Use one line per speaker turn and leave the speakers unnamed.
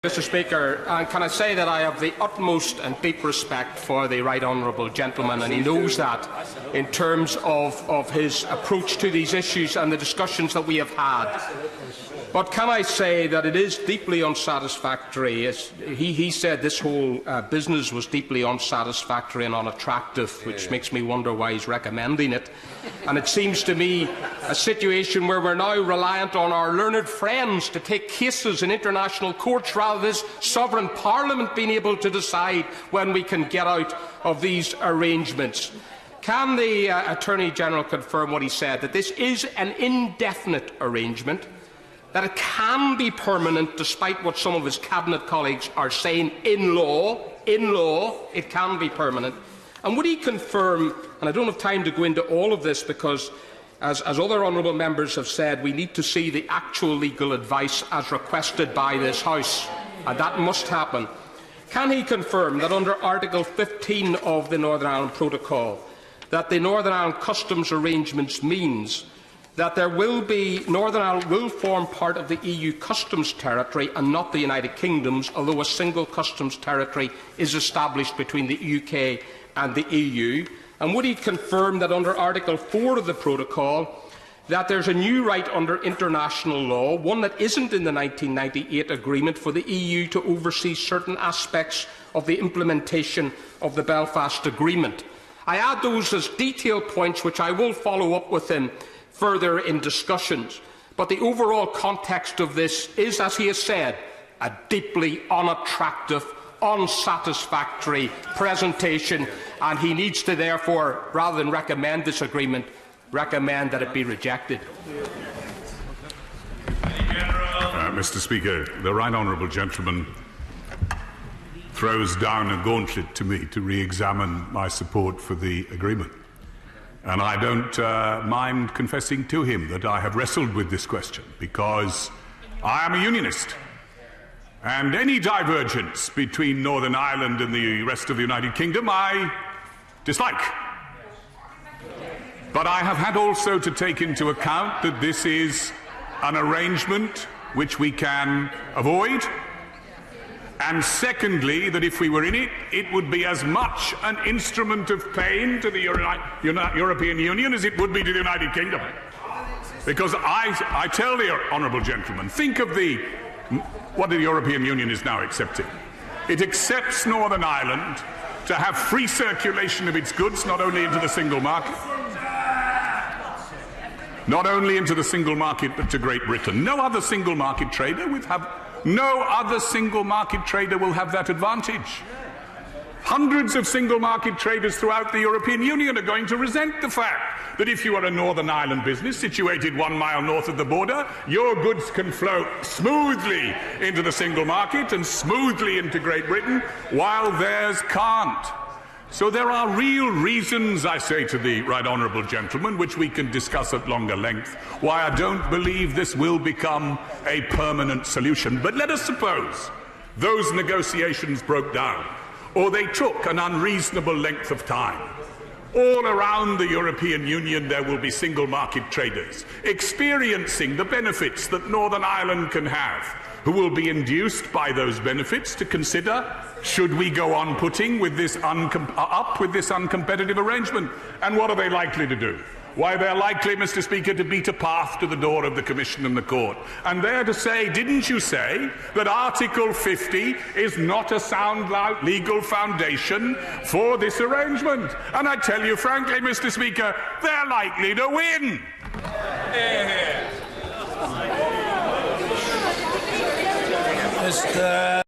Mr. Speaker, can I say that I have the utmost and deep respect for the right honourable gentleman, and he knows that in terms of his approach to these issues and the discussions that we have had. But can I say that it is deeply unsatisfactory? He said this whole business was deeply unsatisfactory and unattractive, which makes me wonder why he's recommending it. And it seems to me a situation where we're now reliant on our learned friends to take cases in international courts rather than this sovereign parliament being able to decide when we can get out of these arrangements. Can the Attorney-General confirm what he said, that this is an indefinite arrangement, that it can be permanent despite what some of his cabinet colleagues are saying in law, it can be permanent? And would he confirm, and I don't have time to go into all of this because, as other honourable members have said, we need to see the actual legal advice as requested by this House, and that must happen. Can he confirm that under Article 15 of the Northern Ireland Protocol, that the Northern Ireland customs arrangements means that Northern Ireland will form part of the EU customs territory and not the United Kingdom's, although a single customs territory is established between the UK and the EU? And would he confirm that under Article 4 of the Protocol that there is a new right under international law, one that isn't in the 1998 agreement, for the EU to oversee certain aspects of the implementation of the Belfast Agreement? I add those as detailed points which I will follow up with him further in discussions. But the overall context of this is, as he has said, a deeply unattractive, unsatisfactory presentation, and he needs to therefore, rather than recommend this agreement, recommend that it be rejected.
Mr. Speaker, the right honourable gentleman throws down a gauntlet to me to re-examine my support for the agreement. And I don't mind confessing to him that I have wrestled with this question because I am a unionist. And any divergence between Northern Ireland and the rest of the United Kingdom I dislike. But I have had also to take into account that this is an arrangement which we can avoid. And secondly, that if we were in it, it would be as much an instrument of pain to the European Union as it would be to the United Kingdom. Because I tell the honourable gentleman, think of what the European Union is now accepting. It accepts Northern Ireland to have free circulation of its goods, not only into the single market, but to Great Britain. No other single market trader will have that advantage. Hundreds of single market traders throughout the European Union are going to resent the fact that if you are a Northern Ireland business situated 1 mile north of the border, your goods can flow smoothly into the single market and smoothly into Great Britain, while theirs can't. So there are real reasons, I say to the right honourable gentleman, which we can discuss at longer length, why I don't believe this will become a permanent solution. But let us suppose those negotiations broke down, or they took an unreasonable length of time. All around the European Union there will be single market traders experiencing the benefits that Northern Ireland can have, who will be induced by those benefits to consider, should we go on putting with this uncompetitive arrangement? And what are they likely to do? Why, they're likely, Mr. Speaker, to beat a path to the door of the Commission and the Court. And they're to say, didn't you say that Article 50 is not a sound legal foundation for this arrangement? And I tell you frankly, Mr. Speaker, they're likely to win.
Mr.